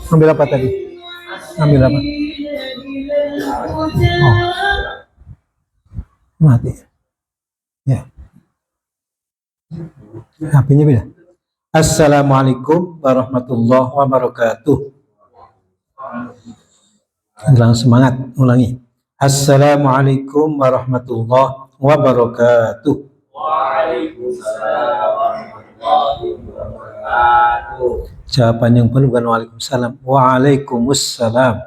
Ambil apa tadi? Ambil apa? Oh, mati. Ya. HP-nya beda. Assalamualaikum warahmatullahi wabarakatuh. Hilang semangat, ulangi. Assalamualaikum warahmatullahi wabarakatuh. Waalaikumsalam warahmatullahi wabarakatuh. Jawaban yang benar bukan waalaikumsalam. Waalaikumsalam.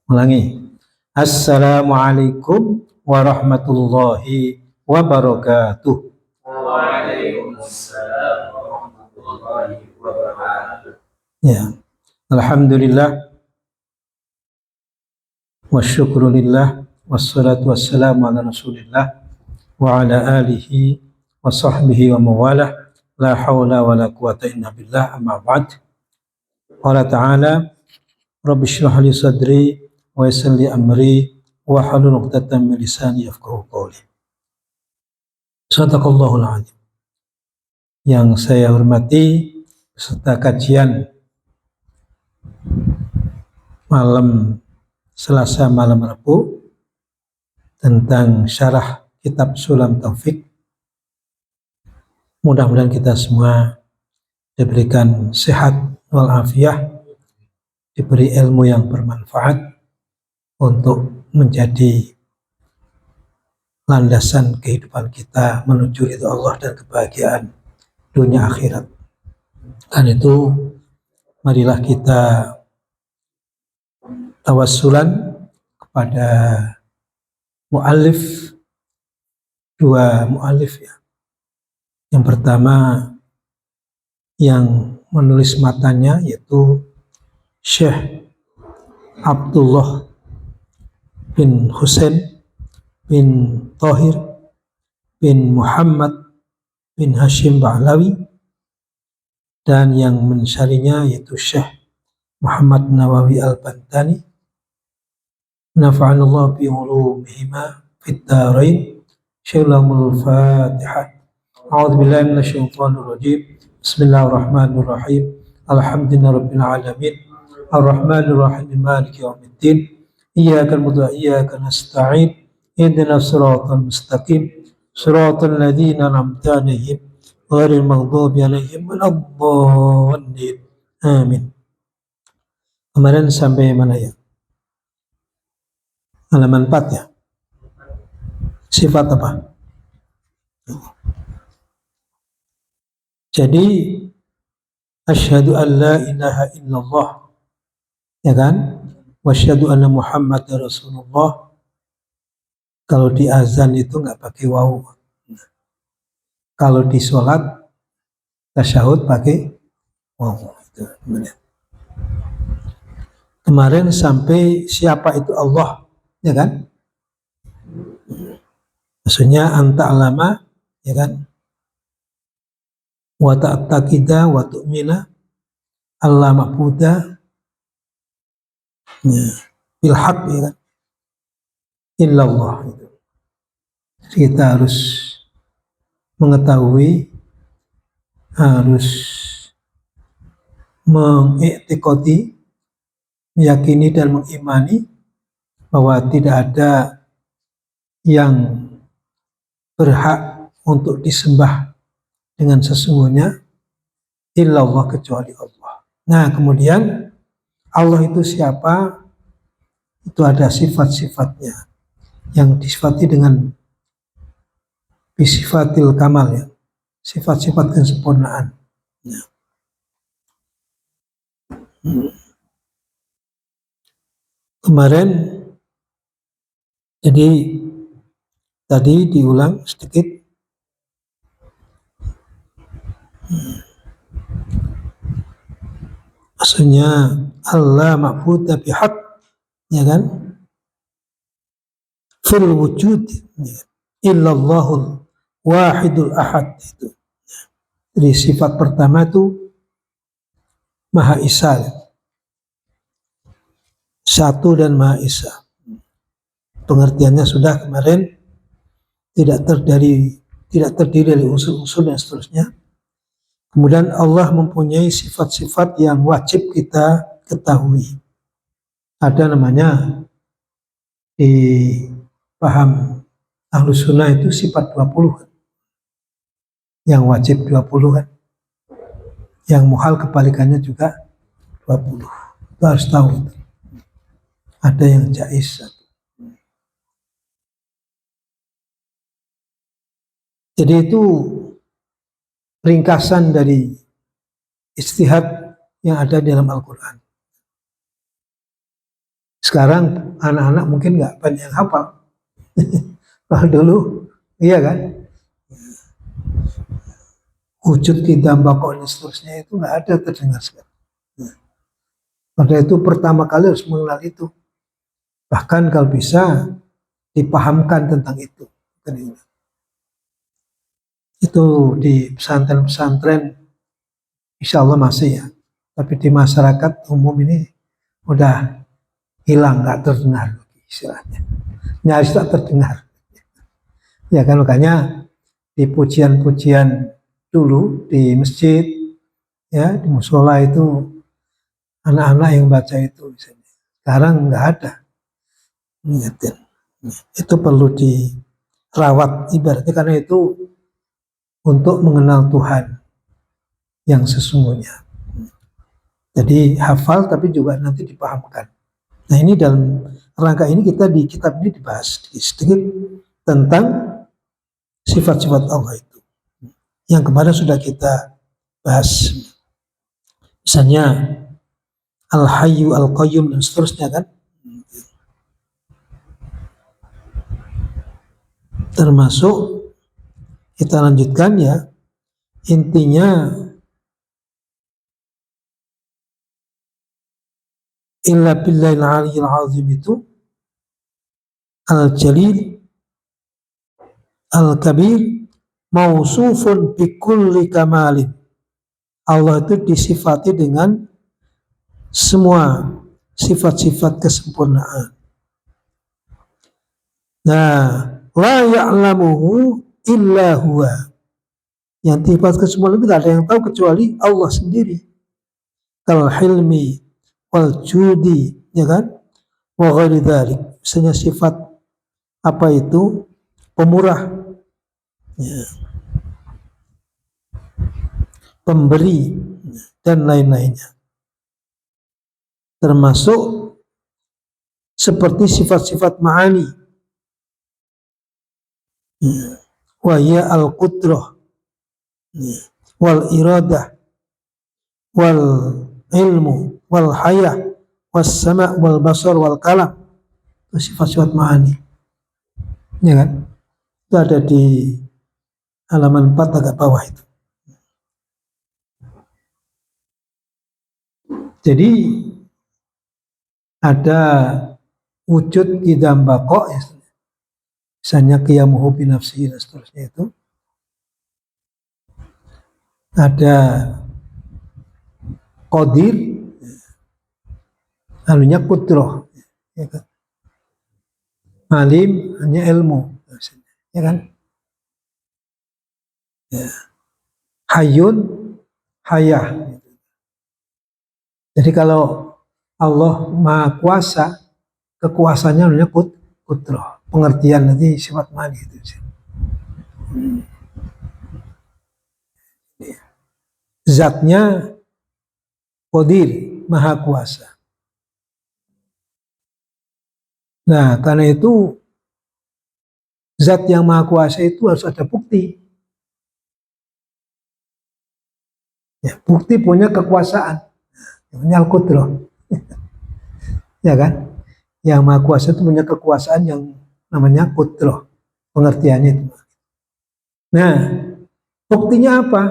Ulangi. Assalamualaikum warahmatullahi wabarakatuh. Waalaikumsalam warahmatullahi wabarakatuh. Ya. Alhamdulillah wa syukrulillah wassalatu wassalamu ala rasulillah wa ala alihi wa sahbihi wa mawalah la hawla wa la quwata illa billah amma ba'd. Qala ta'ala rabbi shrah li sadri wa yassir li amri wa hlul 'uqdatam min lisani yafqahu qawli. Shadaqallahul azim. Yang saya hormati peserta kajian malam Selasa malam Rabu tentang syarah kitab Sulam Taufik. Mudah-mudahan kita semua diberikan sehat walafiat, diberi ilmu yang bermanfaat untuk menjadi landasan kehidupan kita menuju ridha Allah dan kebahagiaan dunia akhirat. Dan itu marilah kita tawassulan kepada muallif, dua muallif ya. Yang pertama yang menulis matanya yaitu Syekh Abdullah bin Husain bin Tahir bin Muhammad bin Hashim Ba'lawi, dan yang mensyarinya yaitu Syekh Muhammad Nawawi Al-Bantani. Nafa'anallahu bi ulumihima fid dharain. Syaikhul Fatihah. A'udzu billahi minasyaitonir rajim. Bismillahirrahmanirrahim. Alhamdulillahirabbil alamin. Arrahmanir rahim maliki yaumiddin. Iyyaka na'budu wa iyyaka nasta'in. Ihdinas siratal mustaqim. Siratal ladzina an'amta 'alaihim ghairil maghdubi 'alaihim waladdallin. Amin. Kemarin sampai mana ya? Halaman 4 ya. Sifat apa? Jadi asyhadu an la ilaha illallah, ya kan? Wa asyhadu anna Muhammadar Rasulullah. Kalau di azan itu nggak pakai waw. Kalau di sholat tasyahud pakai waw. Itu benar. Kemarin sampai siapa itu Allah, ya kan? Maksudnya anta alama, ya kan? Wa ta'taqida wa tu'mina Allah ma'buda bil haq, ya kan? Illallah. Kita harus mengetahui, harus mengiktikadi, meyakini dan mengimani bahwa tidak ada yang berhak untuk disembah dengan sesungguhnya illallah, kecuali Allah. Nah, kemudian Allah itu siapa? Itu ada sifat-sifatnya yang disifati dengan bisifatil kamal, ya, sifat-sifat kesempurnaan. Nah. Kemarin, jadi tadi diulang sedikit. Maksudnya Allah ma'budu bihaq, ya kan? Fil wujud, ya. Illallahul wahidul ahad itu. Jadi sifat pertama itu Maha Esa, satu dan Maha Esa. Pengertiannya sudah kemarin, tidak terdiri dari unsur-unsur dan seterusnya. Kemudian Allah mempunyai sifat-sifat yang wajib kita ketahui. Ada namanya di paham Ahlus Sunnah itu sifat 20 kan. Yang wajib 20 kan. Yang muhal kebalikannya juga 20. Kita harus tahu itu. Ada yang jaiz. Jadi itu ringkasan dari ijtihad yang ada di dalam Al-Quran. Sekarang anak-anak mungkin nggak banyak yang hafal. Kalau dulu, iya kan? Wujud kita bakok dan seterusnya itu nggak ada terdengar sekarang. Pada itu pertama kali harus mengenal itu. Bahkan kalau bisa dipahamkan tentang itu. Itu di pesantren-pesantren insya Allah masih ya. Tapi di masyarakat umum ini udah hilang, nggak terdengar istilahnya. Nyaris tak terdengar. Ya kan, makanya di pujian-pujian dulu di masjid, ya di musola itu anak-anak yang baca itu. Sekarang nggak ada. Itu perlu dirawat ibaratnya, karena itu untuk mengenal Tuhan yang sesungguhnya. Jadi hafal tapi juga nanti dipahamkan. Nah ini dalam rangka ini kita di kitab ini dibahas sedikit tentang sifat-sifat Allah itu. Yang kemarin sudah kita bahas. Misalnya Al-Hayyu, Al-Qayyum dan seterusnya kan. Termasuk kita lanjutkan ya, intinya illa billahil aliyyil azim itu al-jalil al-kabir mausufun bikulli kamalin. Allah itu disifati dengan semua sifat-sifat kesempurnaan. Nah, la ya'lamuhu illa huwa. Yang sifat kesempurnaan tidak ada yang tahu kecuali Allah sendiri. Kal hilmi wal judi, ya kan? Wa ghairi dzalik. Misalnya sifat apa itu? Pemurah, ya. Pemberi dan lain-lainnya. Termasuk seperti sifat-sifat ma'ani. Ya. Wa ya al-qudrah, ya. Wal iradah wal ilmu wal hayah was sama' wal basar wal kalam. Itu sifat-sifat ma'ani, ya kan? Itu ada di halaman 4 agak bawah itu. Jadi ada wujud qidam baqa, misalnya qiyamuhu bi nafsihi dan seterusnya itu. Ada qadir, anunya qudrah, ya kan? Alim hanya ilmu, ya kan? Ya. Hayyun hayah. Jadi kalau Allah Maha Kuasa, kekuasaannya namanya qudrah. Pengertian nanti sifat mani itu. Zatnya qadir, Maha Kuasa. Nah, karena itu zat yang Maha Kuasa itu harus ada bukti. Ya, bukti punya kekuasaan. Namanya Al-Qudrah. Ya kan? Yang Maha Kuasa itu punya kekuasaan yang namanya Qudrah. Pengertiannya itu. Nah, buktinya apa?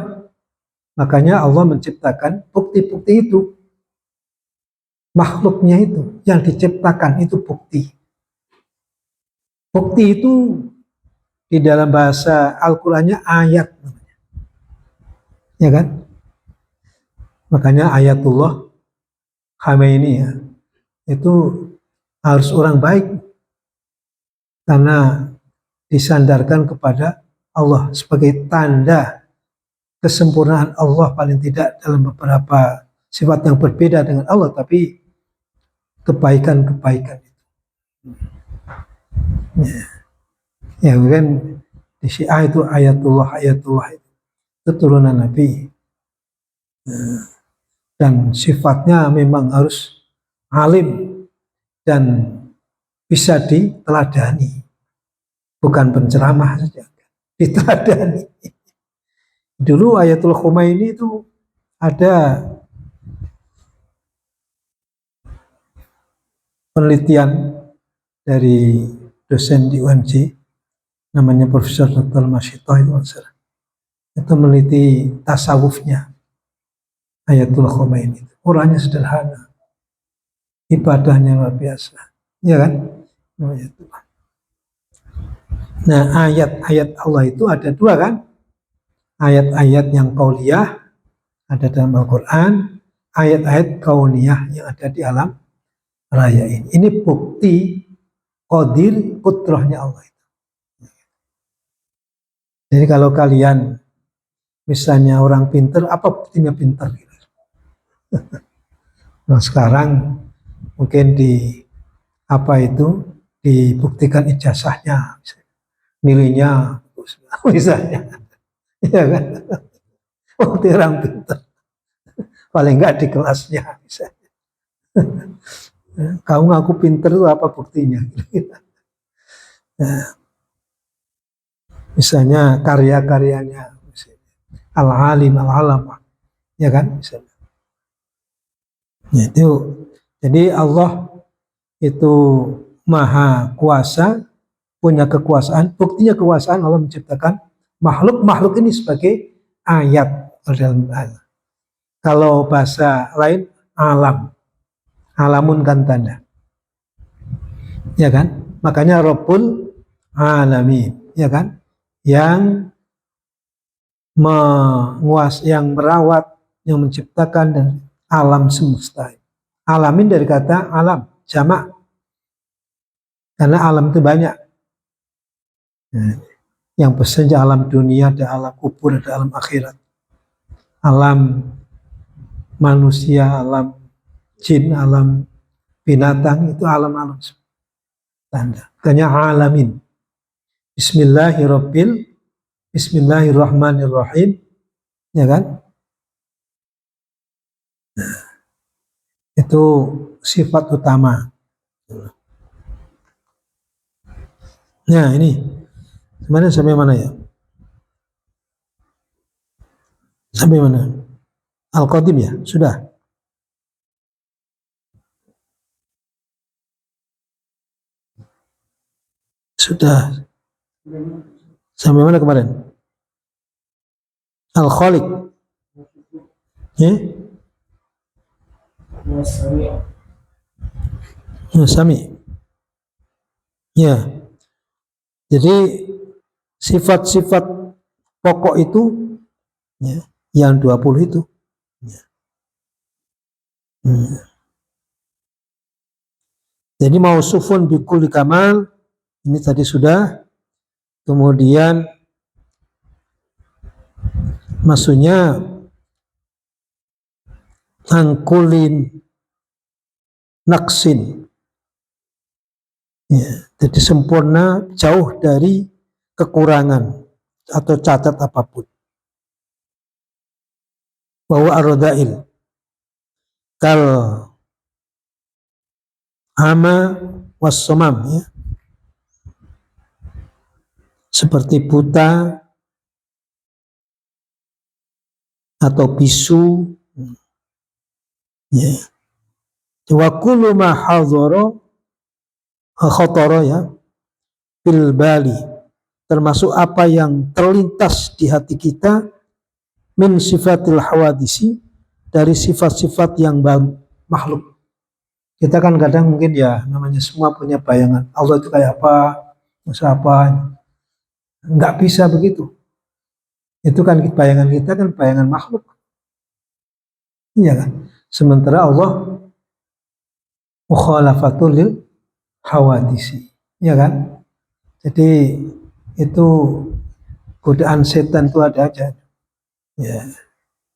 Makanya Allah menciptakan bukti-bukti itu. makhluknya itu yang diciptakan itu bukti. Bukti itu di dalam bahasa Al-Qur'annya ayat, ya kan? Makanya ayatullah Khamenei ya, itu harus orang baik karena disandarkan kepada Allah sebagai tanda kesempurnaan Allah, paling tidak dalam beberapa sifat yang berbeda dengan Allah, tapi kebaikan-kebaikan itu. Ya kan di Syiah itu ayatullah itu turunan Nabi. Dan sifatnya memang harus alim dan bisa diteladani, bukan penceramah saja, diteladani. Dulu Ayatul Khomeini itu ada penelitian dari dosen di UMJ, namanya Profesor Dr. Masyito itu meneliti tasawufnya Ayatul Khomeini. Orangnya sederhana, ibadahnya luar biasa, ya kan? Nah, ayat-ayat Allah itu ada dua kan? Ayat-ayat yang qauliyah ada dalam Al-Quran, ayat-ayat kauniyah yang ada di alam raya ini. Ini bukti qadir kudrahnya Allah itu. Jadi kalau kalian misalnya orang pinter, apa buktinya pinter? Nah sekarang mungkin dibuktikan ijazahnya, nilainya misalnya, ya kan? Bukti orang pinter, paling enggak di kelasnya misalnya. Kamu ngaku pinter itu apa buktinya? Nah, misalnya karya-karyanya al-alim, al-alamah, ya kan? Misalnya. Itu, jadi Allah itu maha kuasa, punya kekuasaan. Buktinya kekuasaan Allah menciptakan makhluk ini sebagai ayat. Kalau bahasa lain alam, alamun kan tanda, ya kan? Makanya Rabbul Alamin, ya kan? Yang menguasai, yang merawat, yang menciptakan dan alam semesta. Alamin dari kata alam, jamak. Karena alam itu banyak. Yang pesannya alam dunia, ada alam kubur, ada alam akhirat. Alam manusia, alam jin, alam binatang, itu alam-alam. Tanda. Makanya alamin. Bismillahirrahmanirrahim. Ya kan? Itu sifat utama. Nah ini sebenarnya sampai mana ya? Sampai mana? Al-Qadim ya? Sudah? Sudah. Sampai mana kemarin? Al-Khaliq. Sami. Ya. Jadi sifat-sifat pokok itu ya, yang 20 itu. Ya. Jadi mausufun bikulli kamal, ini tadi sudah. Kemudian maksudnya angkulin naksin, ya, jadi sempurna, jauh dari kekurangan atau cacat apapun. Bahwa ar-radail kal ama was-sumam, ya, seperti buta atau bisu, ya. Wa kullu ma hadhara khatara, ya, bil bali, termasuk apa yang terlintas di hati kita, min sifatil hawadisi, dari sifat-sifat yang baru, makhluk. Kita kan kadang mungkin ya namanya semua punya bayangan. Allah itu kayak apa, masa apa. Nggak bisa begitu. Itu kan bayangan kita kan bayangan makhluk. Iya kan? Sementara Allah mukhalafatul lil hawadisi. Iya kan? Jadi itu godaan setan itu ada aja. Ya,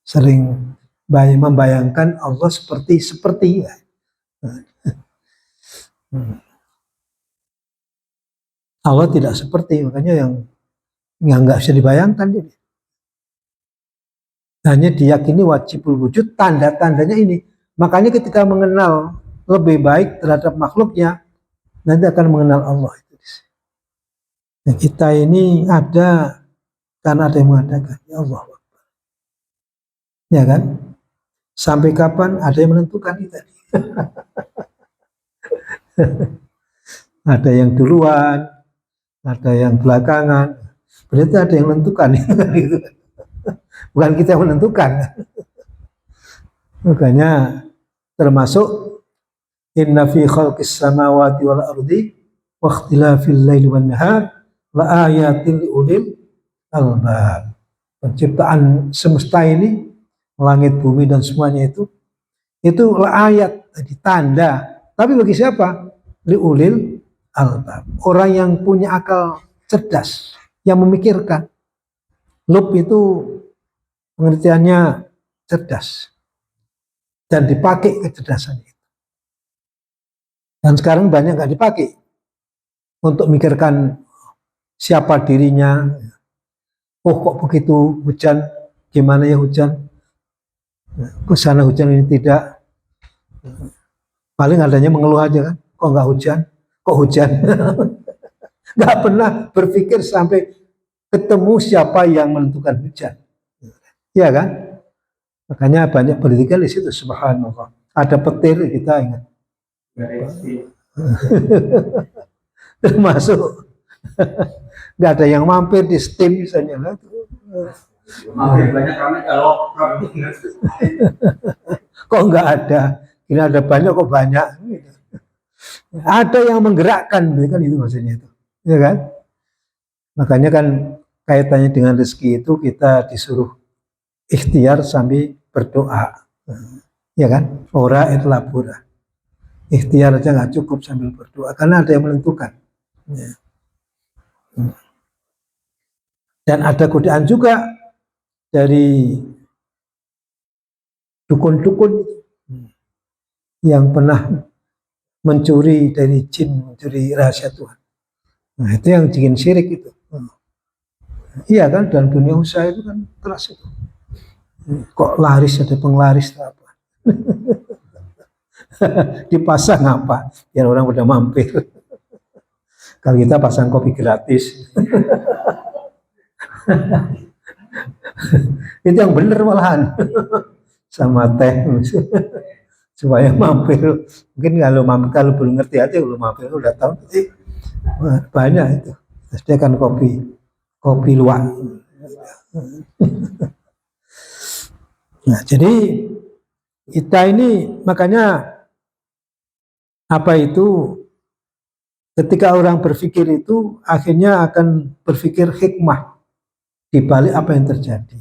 sering membayangkan Allah seperti ya. Allah tidak seperti, makanya yang nggak bisa dibayangkan jadi. Hanya diyakini wajibul wujud, tanda-tandanya ini. Makanya ketika mengenal lebih baik terhadap makhluknya, nanti akan mengenal Allah. Nah, kita ini ada karena ada yang mengadakan. Ya Allah. Ya kan? Sampai kapan ada yang menentukan kita. Ada yang duluan, ada yang belakangan. Berarti ada yang menentukan. Bukan kita yang menentukan. Makanya termasuk inna fi khalqis samawati wal ardi wa ikhtilafil laili wan nahar la ayatin liulil albab. Penciptaan semesta ini, langit, bumi dan semuanya itu ayat, jadi tanda. Tapi bagi siapa? Liulil albab. Orang yang punya akal cerdas, yang memikirkan. Lub itu pengertiannya cerdas dan dipakai kecerdasan itu. Dan sekarang banyak nggak dipakai untuk mikirkan siapa dirinya. Oh kok begitu hujan, gimana ya hujan? Ke sana hujan ini tidak. Paling adanya mengeluh aja kan. Kok nggak hujan? Kok hujan? Nggak pernah berpikir sampai ketemu siapa yang menentukan hujan. Iya kan? Makanya banyak pendidikan di situ, subhanallah. Ada petir, kita ingat. Termasuk nggak ada yang mampir di STEAM misalnya. Mampir banyak kami kalau kok nggak ada? Ini ada banyak kok banyak. Ada yang menggerakkan, kan itu maksudnya itu, ya kan? Makanya kan kaitannya dengan rezeki itu kita disuruh ikhtiar sambil berdoa, ya kan? Ora et labora. Ikhtiar aja nggak cukup sambil berdoa, karena ada yang menentukan. Ya. Dan ada godaan juga dari dukun-dukun yang pernah mencuri dari jin, mencuri rahasia Tuhan. Nah itu yang bikin syirik itu. Iya kan, dalam dunia usaha itu kan keras itu. Kok laris, ada penglaris atau apa? Dipasang apa? Biar orang udah mampir. Kalau kita pasang kopi gratis. Itu yang bener malahan. Sama teh. Supaya mampir. Mungkin kalau belum ngerti aja, belum mampir udah tahu. Banyak itu. Pasti kan kopi luwak. Nah, jadi kita ini makanya apa itu ketika orang berpikir itu akhirnya akan berpikir hikmah di balik apa yang terjadi.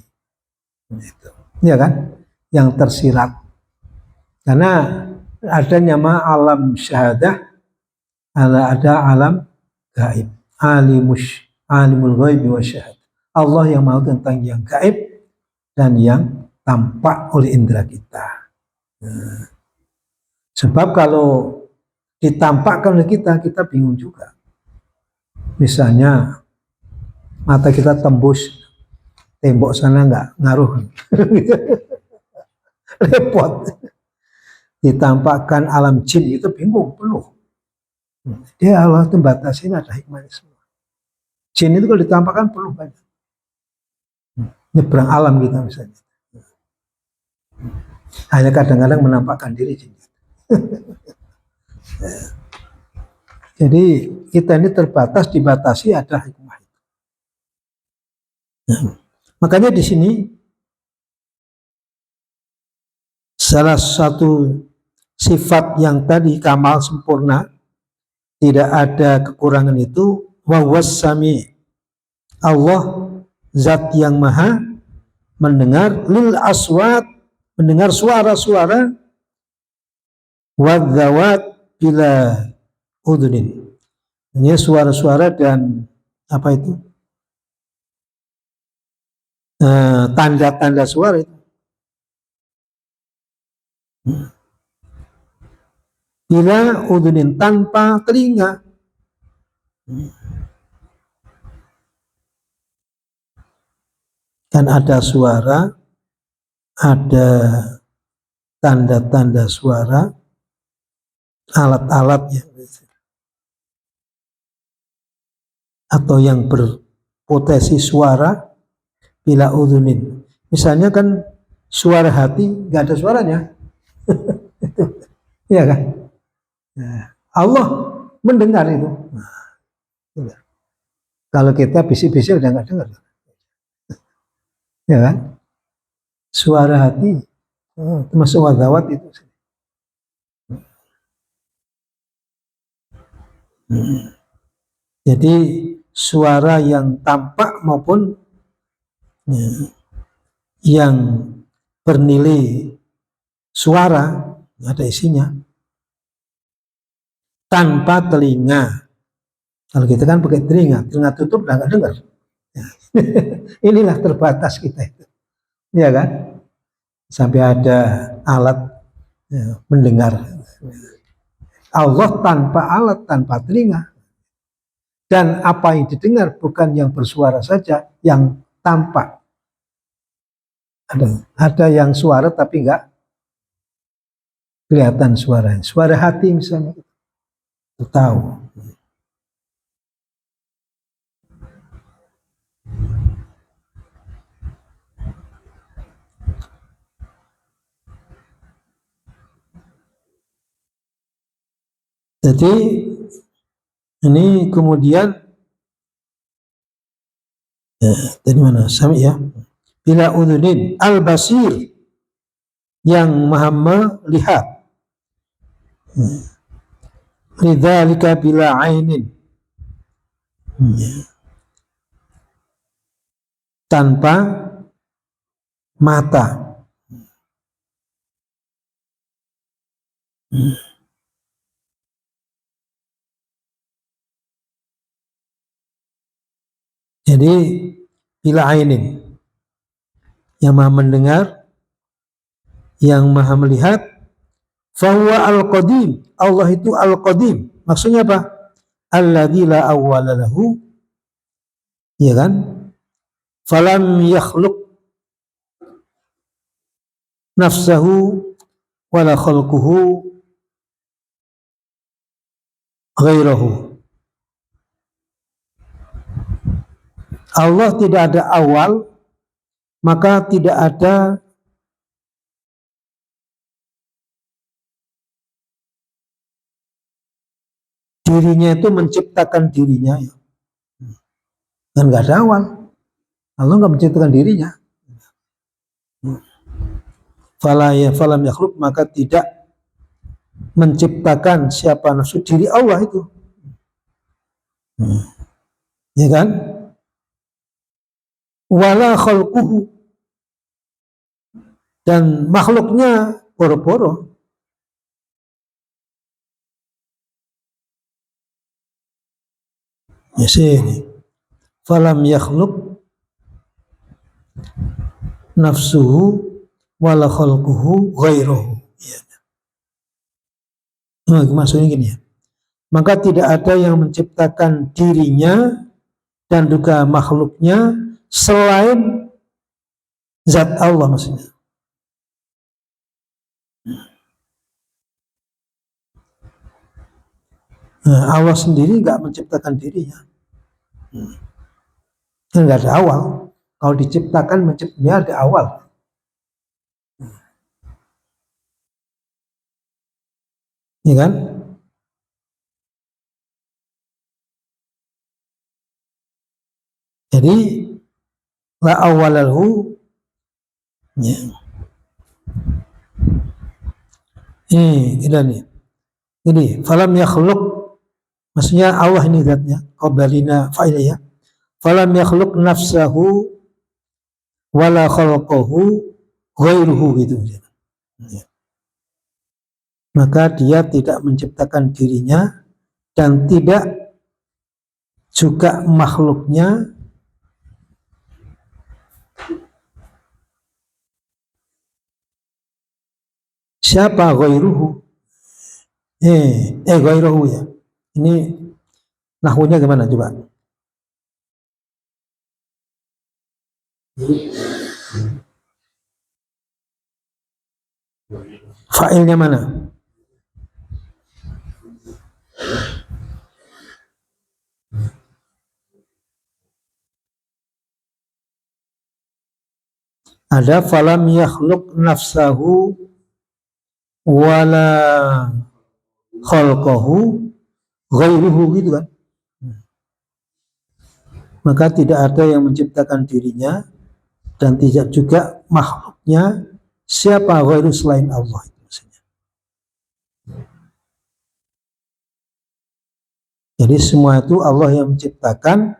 Gitu. Ya kan? Yang tersirat. Karena ada nama alam syahadah, ada alam gaib. Alimul ghaibi wa syahad. Allah yang mau tentang yang gaib dan yang tampak oleh indera kita. Nah, sebab kalau ditampakkan oleh kita bingung juga. Misalnya mata kita tembus tembok sana nggak ngaruh, repot. Ditampakkan alam jin itu bingung penuh. Dia Allah itu batasin, ada hikmahnya semua. Jin itu kalau ditampakkan penuh banyak. Nyebrang alam kita misalnya. Hanya kadang-kadang menampakkan diri jin. Jadi kita ini terbatas, dibatasi, ada hikmah. Makanya di sini salah satu sifat yang tadi kamal sempurna, tidak ada kekurangan itu. Wa wassami, Allah zat yang maha mendengar, lil aswat, mendengar suara-suara, wadzawat bila udunin, ini suara-suara dan apa itu, tanda-tanda suara itu. Bila udunin, tanpa telinga. Kan ada suara, ada tanda-tanda suara, alat-alatnya, atau yang berpotensi suara, bila udunin. Misalnya kan suara hati nggak ada suaranya, iya kan? Nah, Allah mendengar itu. Nah, kalau kita bisik-bisik udah nggak dengar, ya kan? Suara hati, termasuk wadzawat itu. Jadi suara yang tampak maupun yang bernilai suara, ada isinya, tanpa telinga. Kalau kita kan pakai telinga tutup udah nggak dengar. Inilah terbatas kita itu, ya kan? Sampai ada alat mendengar. Allah tanpa alat, tanpa telinga. Dan apa yang didengar bukan yang bersuara saja, yang tampak. Ada yang suara tapi nggak kelihatan suaranya. Suara hati misalnya, itu tahu. Jadi ini kemudian dari mana? Sami ya. Bila udhunin al-basir, yang maha melihat. Lidzalika bila ainin, tanpa mata. Jadi bila ainin, yang maha mendengar, yang maha melihat. Fahuwa al-qadim, Allah itu al-qadim. Maksudnya apa? Alladzi la awwala lahu, ya kan? Falam yakhluq nafsahu wala khalquhu ghairahu. Allah tidak ada awal, maka tidak ada dirinya itu menciptakan dirinya, dan nggak ada awal. Allah nggak menciptakan dirinya. Falam yakhluk, maka tidak menciptakan siapa nafsu, diri Allah itu, ya kan? Wala khalquhu, dan makhluknya poro-poro. Ya sini, falam yakhluk nafsuhu wala khalquhu ghairuhu. Ya. Nah, maksudnya gini ya. Maka tidak ada yang menciptakan dirinya dan juga makhluknya selain zat Allah, maksudnya. Nah, Allah sendiri nggak menciptakan dirinya. Nggak ada awal. Kalau diciptakan menciptakannya ada awal. Ya kan? Jadi la awalahu, ya. Tidak nih. Ini falam yakhluq, maksudnya Allah ini zatnya, qabalina fa'ilnya. Falam yakhluq nafsahu wala khalaqahu ghairuhu gitu. Maka dia tidak menciptakan dirinya dan tidak juga makhluknya siapa ghairuhu. Ghairuhu ya. Ini nahwunya gimana coba? Fa'ilnya mana? Ada falam yakhluq nafsahu wala khalqahu ghairuhu gitu kan. Maka tidak ada yang menciptakan dirinya dan tidak juga makhluknya siapa ghairu selain Allah itu maksudnya. Jadi semua itu Allah yang menciptakan,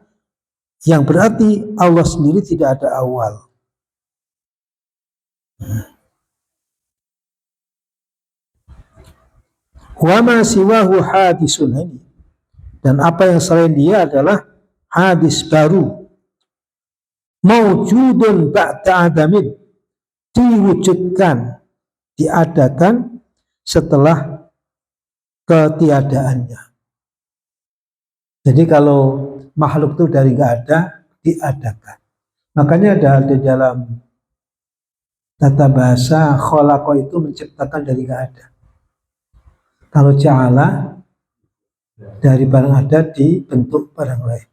yang berarti Allah sendiri tidak ada awal. Wa ma siwahu hadisun, ini. Dan apa yang selain dia adalah hadis baru. Mawjudun ba'da adamin, diwujudkan, diadakan setelah ketiadaannya. Jadi kalau makhluk itu dari nggak ada, diadakan. Makanya ada di dalam tata bahasa khalaqa itu menciptakan dari nggak ada. Kalau ja'ala dari barang ada dibentuk barang lain.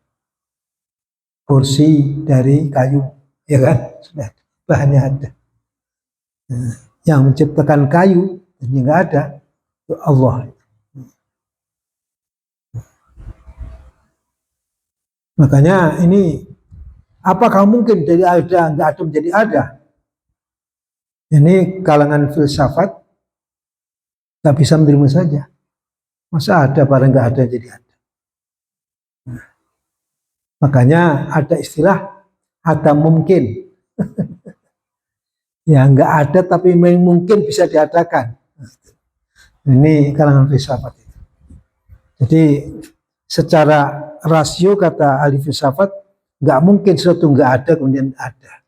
Kursi dari kayu, ya kan? Sudah bahannya ada. Nah, yang menciptakan kayu ini nggak ada, itu Allah. Makanya ini apakah mungkin dari ada nggak ada menjadi ada? Ini kalangan filsafat tak bisa menerima saja. Masa ada barang nggak ada jadi ada. Nah, makanya ada istilah ada mungkin. Ya nggak ada tapi mungkin bisa diadakan. Ini kalangan filsafat itu. Jadi secara rasio kata ahli filsafat nggak mungkin sesuatu nggak ada kemudian ada.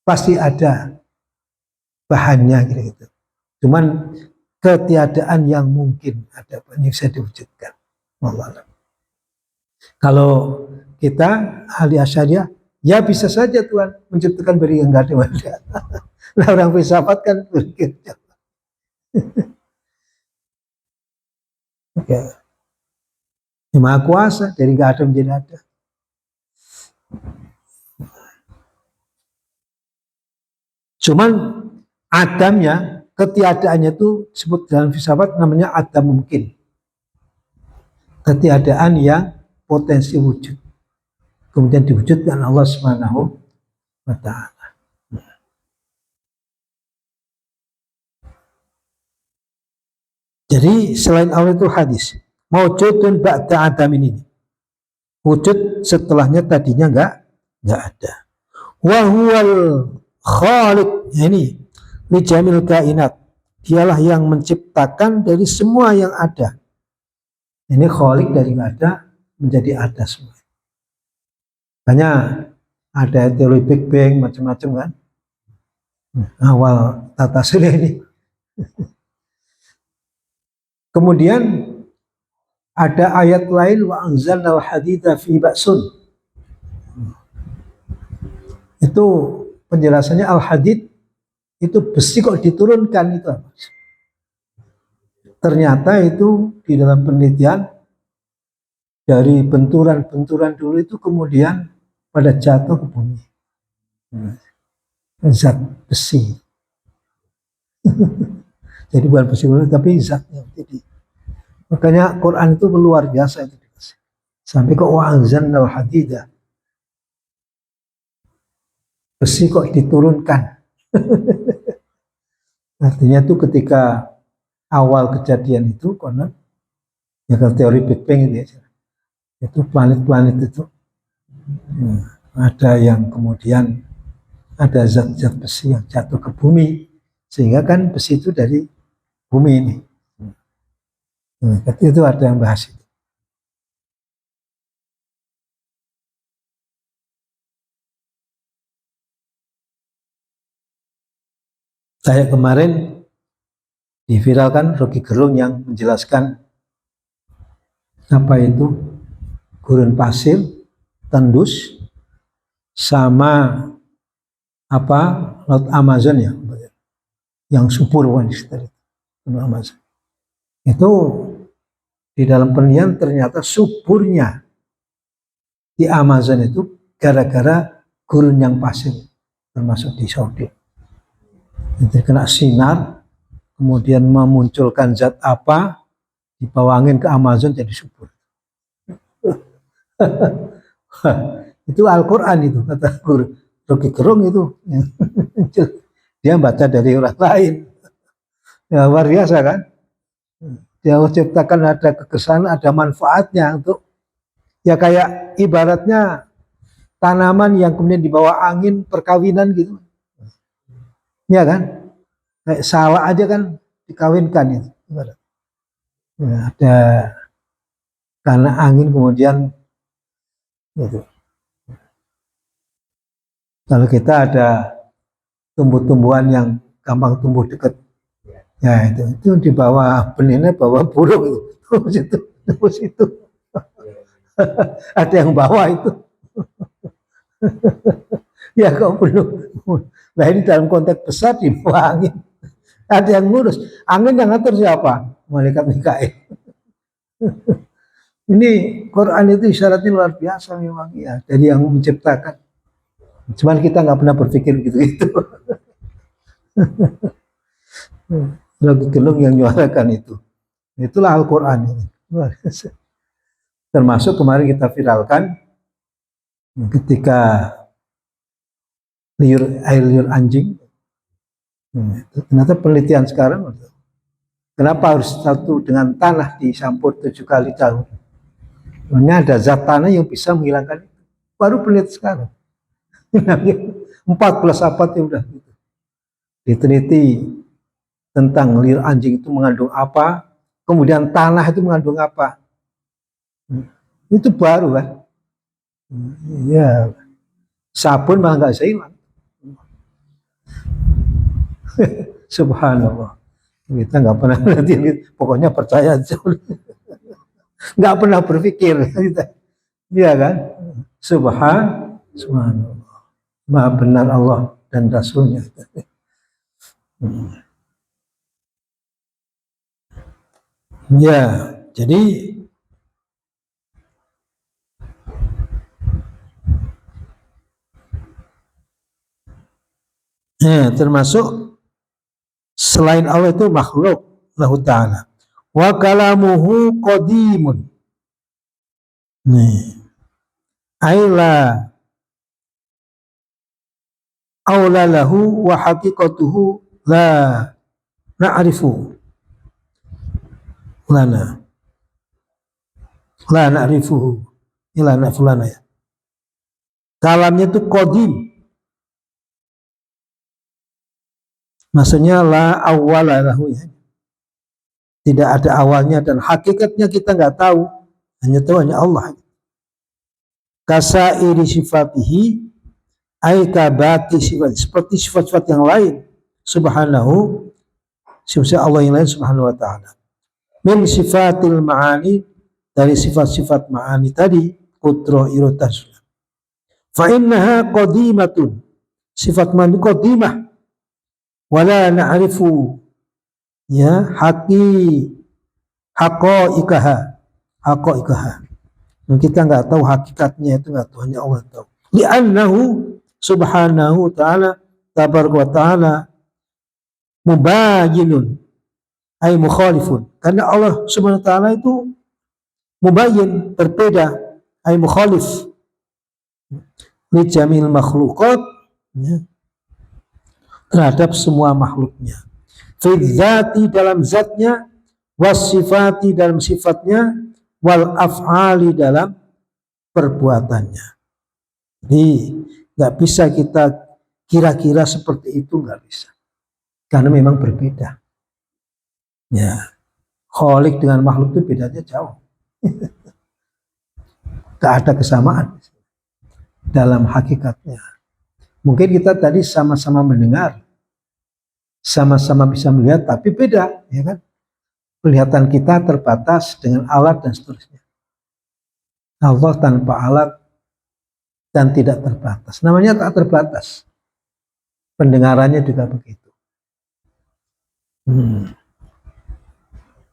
Pasti ada bahannya gitu. Cuman ketiadaan yang mungkin ada yang bisa diwujudkan. Wallah. Kalau kita ahli asyariah, ya bisa saja Tuhan menciptakan dari yang nggak ada. Nah orang filsafat kan berpikir. Oke. Yang Maha Kuasa dari nggak ada menjadi ada. Cuman adamnya, ketiadaannya itu disebut dalam filsafat namanya adam mungkin. Ketiadaan yang potensi wujud. Kemudian diwujudkan Allah Subhanahu wa ta'ala. Jadi selain Allah itu hadis. Mawjudun ba'da adamin ini. Wujud setelahnya tadinya enggak ada. Wa huwal khaliq, ini li jamil kainat. Dialah yang menciptakan dari semua yang ada. Ini khaliq dari enggak ada menjadi ada semua. Banyak ada teori Big Bang macam-macam kan. Awal tata surya ini. Kemudian ada ayat lain wa anzalnal hadida fi ba'sun. Itu penjelasannya al-hadid itu besi kok diturunkan itu apa? Ternyata itu di dalam penelitian dari benturan-benturan dulu itu kemudian pada jatuh ke bumi. Zat besi. Jadi bukan besi tapi zatnya. Jadi makanya Quran itu luar biasa itu. Sampai ke wa anzalnal hadida. Besi kok diturunkan. Artinya itu ketika awal kejadian itu konon ya kalau teori Big Bang itu planet-planet itu ada yang kemudian ada zat-zat besi yang jatuh ke bumi sehingga kan besi itu dari bumi ini. Itu ada yang bahas itu. Kayak kemarin diviralkan Rocky Gerung yang menjelaskan apa itu gurun pasir, tandus, sama apa laut Amazon ya, yang subur sekitar itu Amazon. Itu di dalam penelitian ternyata suburnya di Amazon itu gara-gara gurun yang pasir, termasuk di Saudi. Itu kena sinar, kemudian memunculkan zat apa, dibawa angin ke Amazon jadi subur. Itu Al-Quran itu, kata Rocky Gerung itu. Dia baca dari orang lain. Ya, luar biasa kan? Dia menciptakan ada kekesalan, ada manfaatnya untuk, ya kayak ibaratnya tanaman yang kemudian dibawa angin perkawinan gitu. Ya kan? Kayak sawah aja kan dikawinkan itu. Ya, ada karena angin kemudian gitu. Kalau kita ada tumbuh-tumbuhan yang gampang tumbuh dekat, ya itu di bawah benihnya bawah burung itu, terus itu. Ada yang bawa itu. Ya kok belum. Nah ini dalam konteks besar di bawah angin. Ada yang ngurus. Angin yang ngatur siapa? Malaikat Mikail. Ini Quran itu isyaratnya luar biasa memang ya. Dari yang menciptakan. Cuman kita nggak pernah berpikir gitu-gitu. Rocky Gerung yang nyuarakan itu. Itulah Al-Quran ini. Termasuk kemarin kita viralkan ketika air liur anjing. Ternyata penelitian sekarang, kenapa harus satu dengan tanah dicampur 7 kali tahun? Sebenarnya ada zat tanah yang bisa menghilangkan itu. Baru penelitian sekarang. 14 abad ya udah gitu. Diteliti tentang liur anjing itu mengandung apa, kemudian tanah itu mengandung apa. Itu baru kan. Ya, sabun malah nggak bisa hilang. Subhanallah. Kita nggak pernah nanti, pokoknya percaya aja. Nggak pernah berpikir. Iya kan? Subhanallah. Maha benar Allah dan Rasulnya. Ya, jadi termasuk selain Allah itu makhluk lahu ta'ala. Wa kalamuhu qadimun. Nih. Aila awla lahu wa haqiqatuhu la na'rifu lana. La na'rifuhu. Ila na'fulana ya. Kalamnya itu qadim. Maksudnya la awwala lahu ya. Tidak ada awalnya dan hakikatnya kita nggak tahu. Hanya tahu hanya Allah. Kasairi sifatihi ay kabaki sifat, seperti sifat-sifat yang lain subhanahu, sifat Allah yang lain subhanahu wa ta'ala. Min sifatil ma'ani, dari sifat-sifat ma'ani tadi, kudro irotas. Fa innaha qadimatun, sifat ma'ani qadimah, wala na'rifu ya haqa'iqaha. Kita nggak tahu hakikatnya, itu nggak tahu, hanya Allah tahu. Li'annahu subhanahu ta'ala tabaraka wa ta'ala mubayyinun ay mukhalifun, karena Allah subhanahu wa ta'ala itu mubayyin, berbeda, ay mukhalif li jamil makhluqat ya, terhadap semua makhluknya. fi dzati dalam zatnya, wasifati dalam sifatnya, wal af'ali dalam perbuatannya. Jadi nggak bisa kita kira-kira seperti itu, nggak bisa, karena memang berbeda. Ya, Khalik dengan makhluk itu bedanya jauh. Gak ada kesamaan dalam hakikatnya. Mungkin kita tadi sama-sama mendengar, sama-sama bisa melihat, tapi beda, ya kan? Penglihatan kita terbatas dengan alat dan seterusnya. Allah tanpa alat dan tidak terbatas. Namanya tak terbatas. Pendengarannya juga begitu.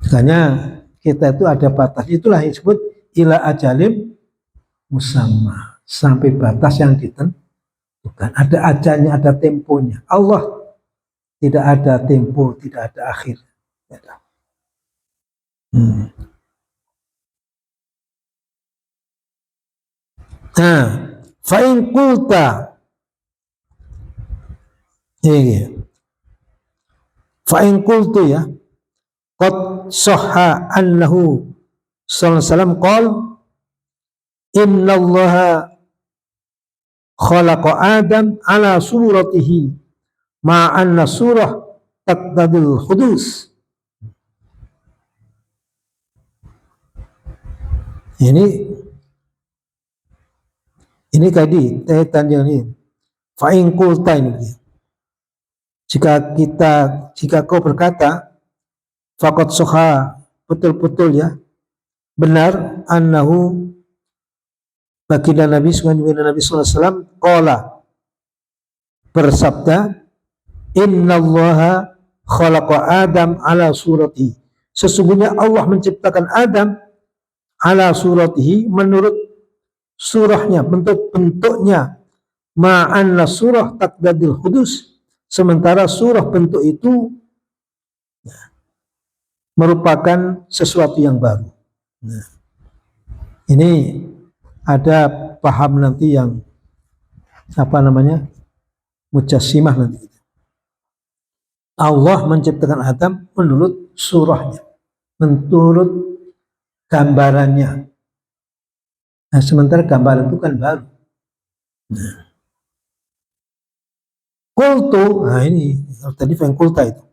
Makanya kita itu ada batas. Itulah yang disebut ila ajalim musamma, sampai batas yang ditentukan. Ada ajalnya, ada temponya. Allah tidak ada tempo, tidak ada akhir. Nah, fa'in qulta, fa'in qultu ya, qad sahha annahu sallallahu alaihi wasallam qala inna allaha khalaqa adam ala suratihi ma'anna surah taqtadil khudus. Ini tadi kaitan yang ini. Fa'in qulta ini. Jika kau berkata faqad sahha, betul-betul ya, benar, annahu baginda Nabi sallallahu alaihi wasallam qala, bersabda, innallaha khalaqa adam ala surati, sesungguhnya Allah menciptakan Adam ala suratihi, menurut surahnya, bentuknya, ma'anna surah taqdadil hudus, sementara surah bentuk itu merupakan sesuatu yang baru. Nah, ini ada paham nanti yang mujassimah nanti. Allah menciptakan Adam menurut surahnya, menurut gambarannya. Nah, sementara gambaran itu kan baru. Nah, qultu, nah ini tadi fa'inqulta itu.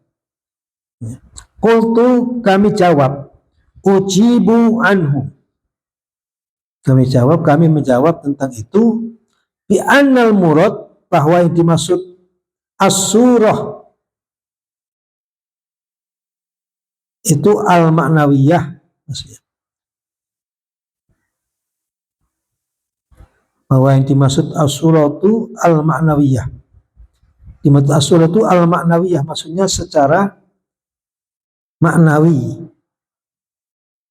Qultu, kami jawab, ujibu anhu, kami menjawab tentang itu, bi annal murad, bahwa yang dimaksud as-surah itu al-ma'nawiyah, maksudnya bahwa yang dimaksud as-surah itu al-ma'nawiyah. Dimaksud as-surah itu al-ma'nawiyah, maksudnya secara maknawi.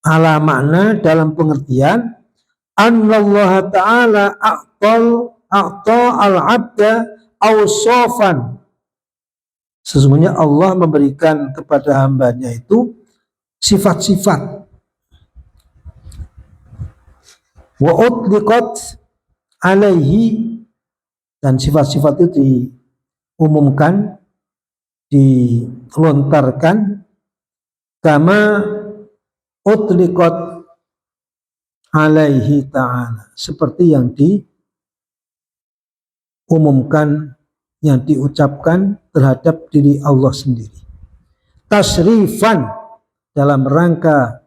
Ala makna dalam pengertian annallaha ta'ala a'ta al-'abda awsafan, sesungguhnya Allah memberikan kepada hambanya itu sifat-sifat, wa utliqat alaihi, dan sifat-sifat itu diumumkan, dilontarkan, kama utliqat alaihi ta'ala, seperti yang diumumkan, yang diucapkan terhadap diri Allah sendiri. Tasrifan, dalam rangka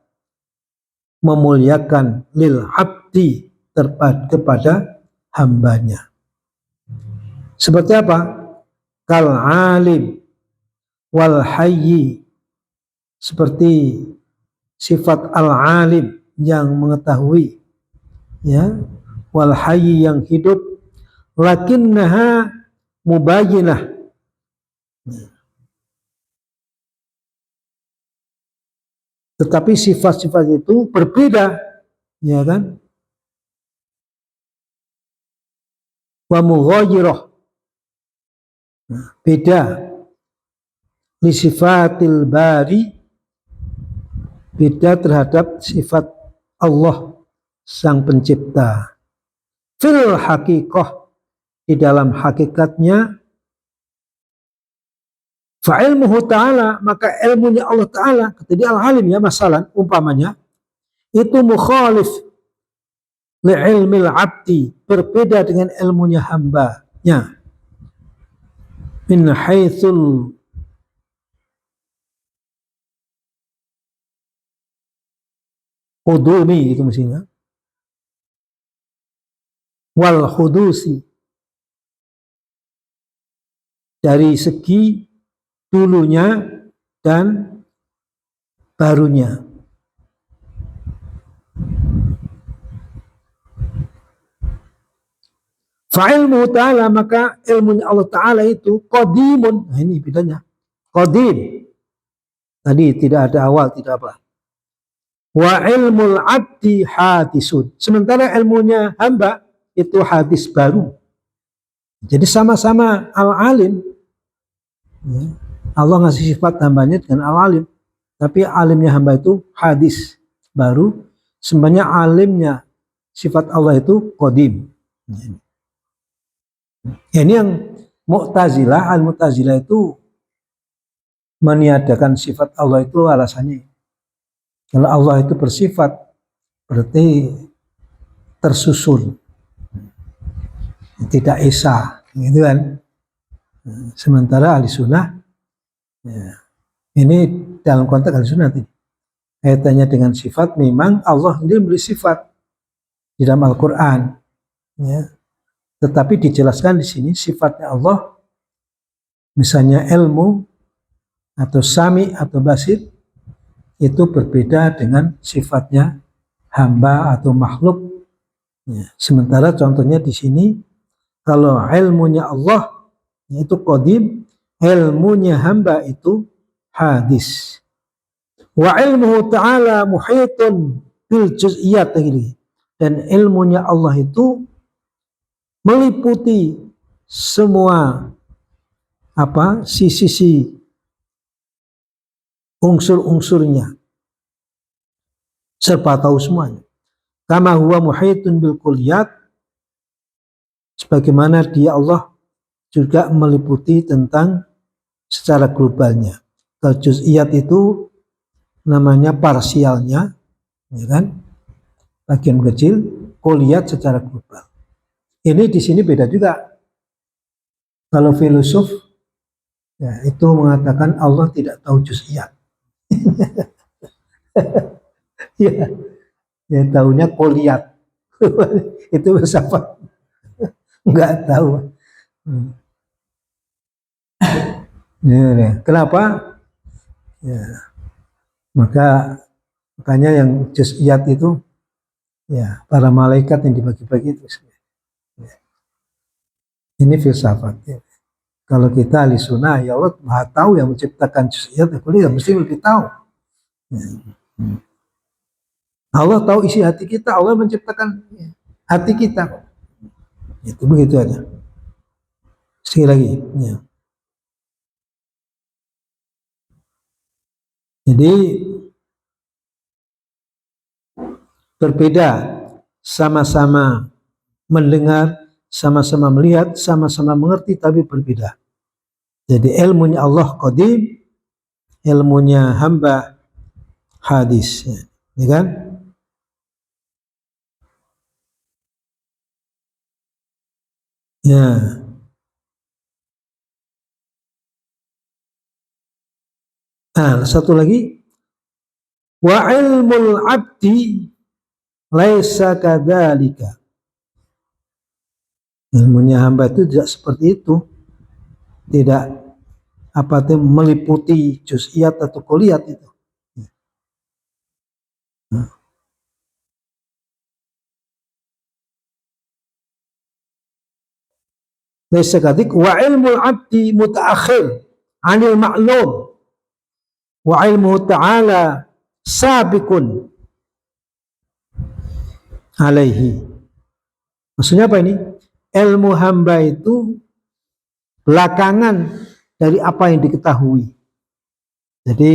memuliakan, lil abdi, kepada hambanya. Seperti apa? Kal alim wal hayyi, seperti sifat al-alim yang mengetahui, ya, wal hayyi yang hidup, lakinnaha mubayyinah, tetapi sifat-sifat itu berbeda, ya kan? Wa mughayyirah, beda, li sifatil bari, beda terhadap sifat Allah sang pencipta, fil haqiqah, di dalam hakikatnya, Fa ilmuhu ta'ala, maka ilmunya Allah Ta'ala, kata dia al-alim ya, masalah umpamanya, itu mukhalif li ilmil abdi, berbeda dengan ilmunya hambanya. Min haitsul qudumi, itu mestinya, wal hudusi, dari segi dulunya dan barunya. Fa'ilmu ta'ala, maka ilmunya Allah Ta'ala itu qadimun. Nah, ini bedanya. Qadim. Tadi tidak ada awal, tidak apa. Wa ilmul abdi hadisun. Sementara ilmunya hamba itu hadis baru. Jadi sama-sama al-alim. Ya. Allah ngasih sifat hambanya dengan al-alim. Tapi alimnya hamba itu hadis baru. Sebenarnya alimnya sifat Allah itu qadim. Ini yang Mu'tazilah, al-Mu'tazilah itu meniadakan sifat Allah itu alasannya. Kalau Allah itu bersifat, berarti tersusun, tidak esa, gitu kan. Sementara ahli sunnah, ya, ini dalam konteks ahli sunnah ini, kaitannya dengan sifat, memang Allah sendiri memberi sifat di dalam Al-Quran, ya. Tetapi dijelaskan di sini sifatnya Allah, misalnya ilmu atau sami atau basir, itu berbeda dengan sifatnya hamba atau makhluk. Ya. Sementara contohnya di sini, kalau ilmunya Allah itu qadim, ilmunya hamba itu hadis. Wa ilmuhu ta'ala muhitun bil juz'iyat, dan ilmunya Allah itu meliputi semua sisi-sisi unsur-unsurnya, serba tahu semuanya. Kama huwa muhitun bil kulliyat, sebagaimana dia Allah juga meliputi tentang secara globalnya. Kalau juz'iyat itu namanya parsialnya, ya kan? Bagian kecil, kulliyat secara global. Ini di sini beda juga. Kalau filosof, ya, itu mengatakan Allah tidak tahu juz'iyat. Ya, ya tahunya kulliyat. Itu filsafat. Enggak tahu. Ya, kenapa? Ya, makanya yang juz'iyat itu, ya, para malaikat yang dibagi-bagi itu. Ini filsafat. Ya. Kalau kita ahli sunnah, ya Allah maha tahu yang menciptakan juz'iyat, ya mesti lebih tahu. Ya. Allah tahu isi hati kita, Allah menciptakan hati kita. Itu begitu aja. Sekali lagi. Ya. Jadi berbeda, sama-sama mendengar, sama-sama melihat, sama-sama mengerti, tapi berbeda. Jadi ilmunya Allah qadim, ilmunya hamba hadis, ya kan? Ya. Nah, satu lagi, wa ilmul abdi laisa kadzalika. Ilmunya hamba itu tidak seperti itu, tidak meliputi juz'iyat atau kulliyat itu. Laisa kadzalik, wa ilmul abdi mutaakhir 'anil ma'lum wa ilmu ta'ala sabiqun alaihi. Maksudnya apa ini? Ilmu hamba itu belakangan dari apa yang diketahui. Jadi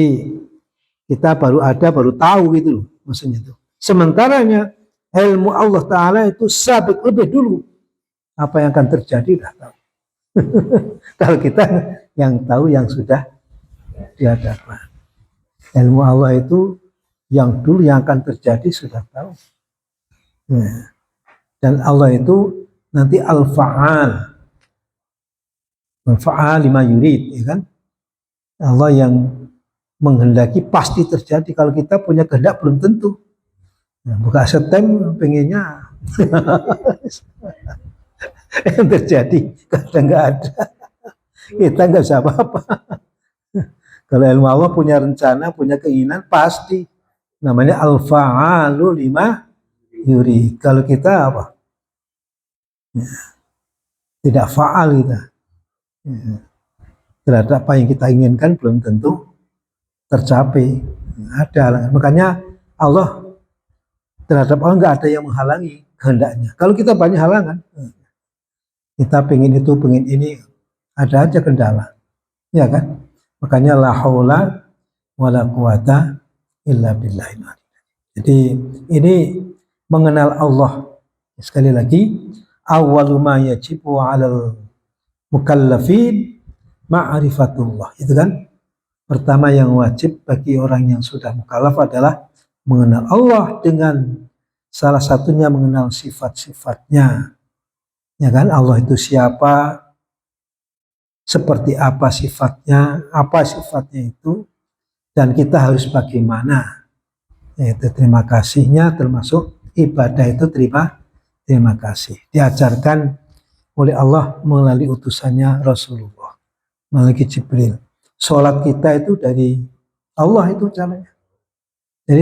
kita baru tahu gitu loh, maksudnya itu. Sementaranya ilmu Allah Ta'ala itu sabiq, lebih dulu. Apa yang akan terjadi dah tahu. Kalau kita yang tahu yang sudah di hadapan. Ilmu Allah itu yang dulu yang akan terjadi sudah tahu. Ya. Dan Allah itu nanti al-fa'al. Al-fa'al lima yurid, ya kan? Allah yang menghendaki pasti terjadi. Kalau kita punya kehendak belum tentu. Nah, buka setem pengennya yang terjadi kadang nggak ada. Kita nggak bisa apa-apa. Kalau ilmu Allah punya rencana, punya keinginan pasti. Namanya al-fa'alu lima yurid. Kalau kita apa? Ya, tidak fa'al kita. Ya, terhadap apa yang kita inginkan belum tentu tercapai. Ada. Makanya Allah terhadap Allah nggak ada yang menghalangi kehendaknya. Kalau kita banyak halangan, kita pengen itu, pengen ini, ada aja kendala, ya kan? Makanya la haula wala quwata illa billah. Jadi ini mengenal Allah. Sekali lagi, awwalu ma yajibu 'alal mukallafin ma'rifatullah. Itu kan pertama yang wajib bagi orang yang sudah mukallaf adalah mengenal Allah, dengan salah satunya mengenal sifat-sifatnya. Ya kan, Allah itu siapa, seperti apa sifatnya itu, dan kita harus bagaimana. Yaitu terima kasihnya, termasuk ibadah itu terima kasih. Diajarkan oleh Allah melalui utusannya Rasulullah, melalui Jibril. Sholat kita itu dari Allah itu caranya. Jadi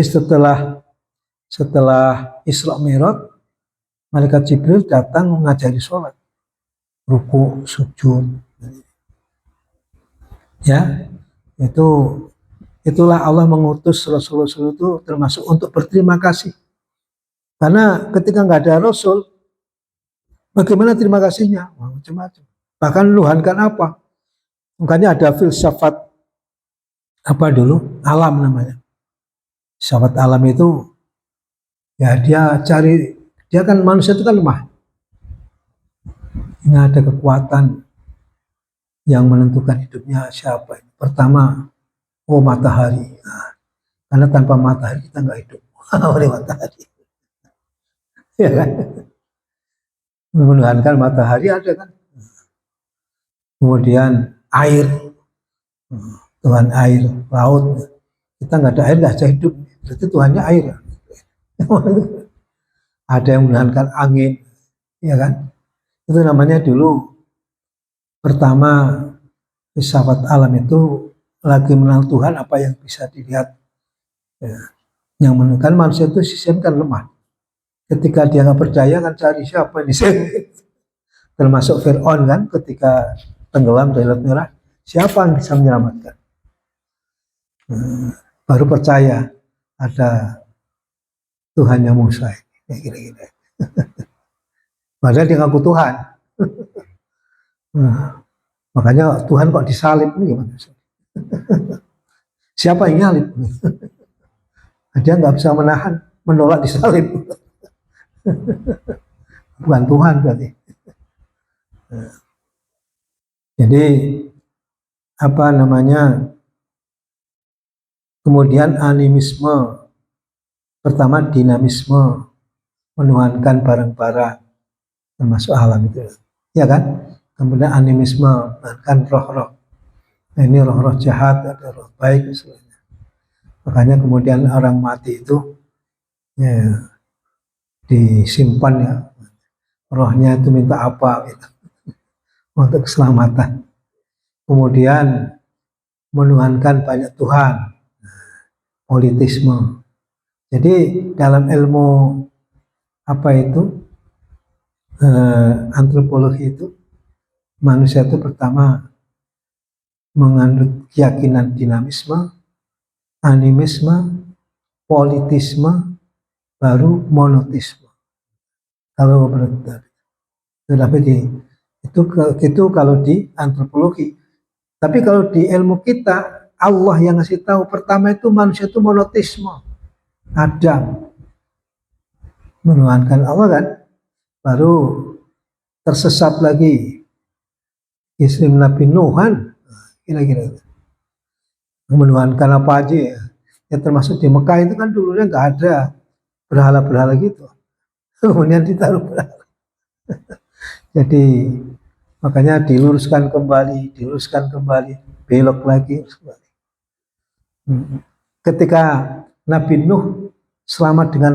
setelah Isra Mi'raj, malaikat Jibril datang mengajari sholat, ruku, sujud. Ya, itulah Allah mengutus Rasul itu termasuk untuk berterima kasih. Karena ketika nggak ada Rasul, bagaimana terima kasihnya? Macam-macam. Bahkan luhankan apa? Makanya ada filsafat apa dulu? Alam namanya. Filsafat alam itu ya dia kan manusia itu kan lemah. Ini ada kekuatan yang menentukan hidupnya siapa. Pertama, matahari. Nah, karena tanpa matahari kita nggak hidup. Oleh matahari. Ya kan? Menuhankan matahari ada kan. Kemudian air, Tuhan air, laut. Kita nggak ada air, nggak bisa hidup. Berarti Tuhannya air. Ada yang menuhankan angin, ya kan? Itu namanya dulu pertama filsafat alam itu lagi mengenal Tuhan apa yang bisa dilihat. Ya. Yang menentukan manusia itu sistem kan lemah. Ketika dia nggak percaya kan cari siapa ini. Termasuk Fir'aun kan ketika tenggelam di Laut Merah, siapa yang bisa menyelamatkan? Baru percaya ada Tuhannya Musa, kira-kira. Padahal dia ngaku Tuhan. Makanya Tuhan kok disalib ini gimana? Siapa yang nyalib? Dia nggak bisa menolak disalib. Bukan Tuhan berarti. Jadi apa namanya? Kemudian animisme, pertama dinamisme, menuhankan barang-barang termasuk alam itu, ya kan? Kemudian animisme, menuhankan roh-roh. Nah, ini roh-roh jahat, ada roh baik misalnya. Makanya kemudian orang mati itu ya, disimpan ya, rohnya itu minta apa gitu, untuk keselamatan. Kemudian menuhankan banyak Tuhan, politisme. Jadi dalam ilmu apa itu antropologi itu, manusia itu pertama mengandung keyakinan dinamisme, animisme, politisme, baru monotisme. Kalau itu kalau di antropologi. Tapi kalau di ilmu kita, Allah yang ngasih tahu pertama itu manusia itu monotisme. Adam menuhankan Allah kan, baru tersesat lagi istri Nabi Nuhan, kira-kira. menuhankan apa aja ya. Ya termasuk di Mekah itu kan dulunya nggak ada berhala-berhala gitu. Kemudian ditaruh berhala. Jadi makanya diluruskan kembali, belok lagi. Ketika Nabi Nuh selamat dengan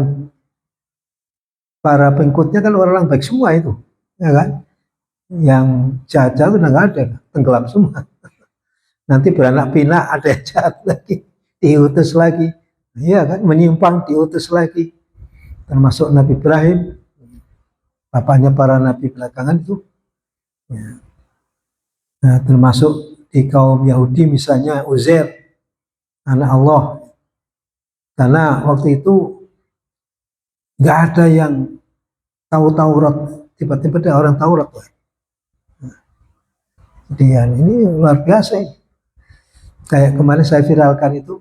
para pengikutnya kan orang-orang baik semua itu, ya kan? Yang jahat-jahat udah nggak ada, tenggelam semua. Nanti beranak pinak ada yang jahat lagi, diutus lagi, iya kan? Menyimpang diutus lagi, termasuk Nabi Ibrahim, bapaknya para nabi belakangan itu. Ya. Nah, termasuk di kaum Yahudi misalnya Uzair, anak Allah, karena waktu itu nggak ada yang tahu Taurat, tiba-tiba ada orang Taurat. Jadi ini luar biasa ini. Kayak kemarin saya viralkan itu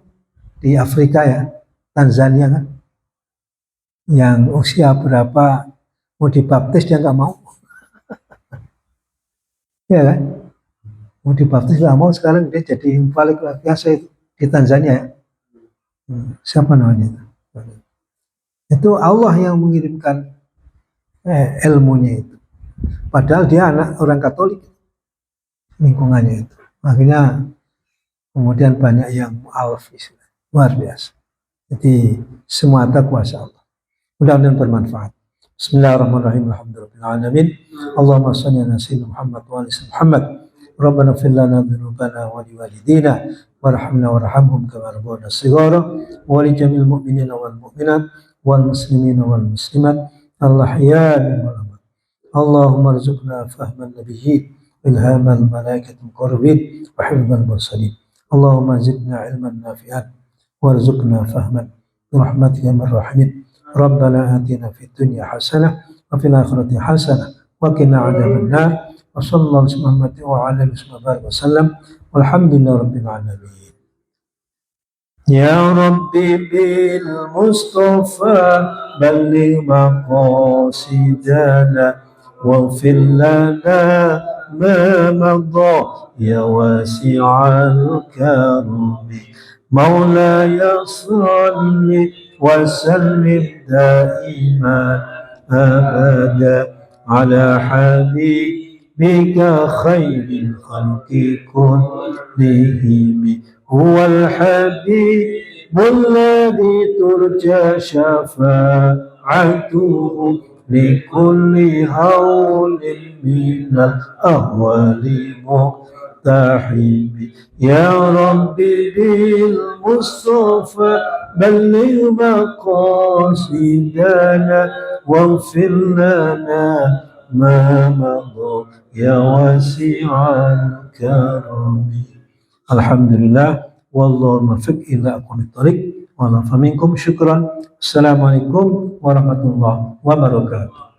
di Afrika ya, Tanzania kan, yang usia berapa mau dibaptis dia nggak mau, ya kan? Mau dibaptis nggak mau, sekarang dia jadi yang paling luar biasa itu di Tanzania ya. Siapa namanya itu? Itu Allah yang mengirimkan ilmunya itu. Padahal dia anak orang Katolik lingkungannya itu. Akhirnya kemudian banyak yang mu'alaf, luar biasa. Jadi semata kuasa Allah. Mudah-mudahan bermanfaat. Bismillahirrahmanirrahim. Alhamdulillahirrahmanirrahim. Allahumma salli ala sayyidina Muhammad wa ala sayyidina Muhammad. Rabbana fir lana dzunubana wa liwalidina warhamna warhamhum kama rabbawna shighara wa li jamil mu'minina wal mu'minat wal muslimina wal muslimat al-ahya'i wal amwat. Allahumma arzuqna fahman nabiyyin ilhamal malaikatil muqarrabin wa hifdzal mursalin. Allahumma zidna ilman nafi'an warzuqna fahman birahmatika ya arhamar. Rabbana atina fid dunya hasanah wa fil akhirati hasanah wa qina adzaban nar. Wa sallallahu alaihi wa ala alihi wasallam. Walhamdulillahi rabbil alamin. Ya Rabbi bil Mustafa balligh maqasidana waghfir lana ma madha ya wasi'al karami. مولاي صل وسلم دائما أبدا على حبيبك خير الخلق كلهم هو الحبيب الذي ترجى شفاعته لكل هول من الأهوال مقتحم. يا ربي بالمصطفى بلغ مقاصدنا واغفر لنا ما مضى يا واسع الكرم. Alhamdulillah, wallahu muwaffiq ila aqwamit thoriq. Wa minkum syukran. Assalamualaikum warahmatullahi wabarakatuh.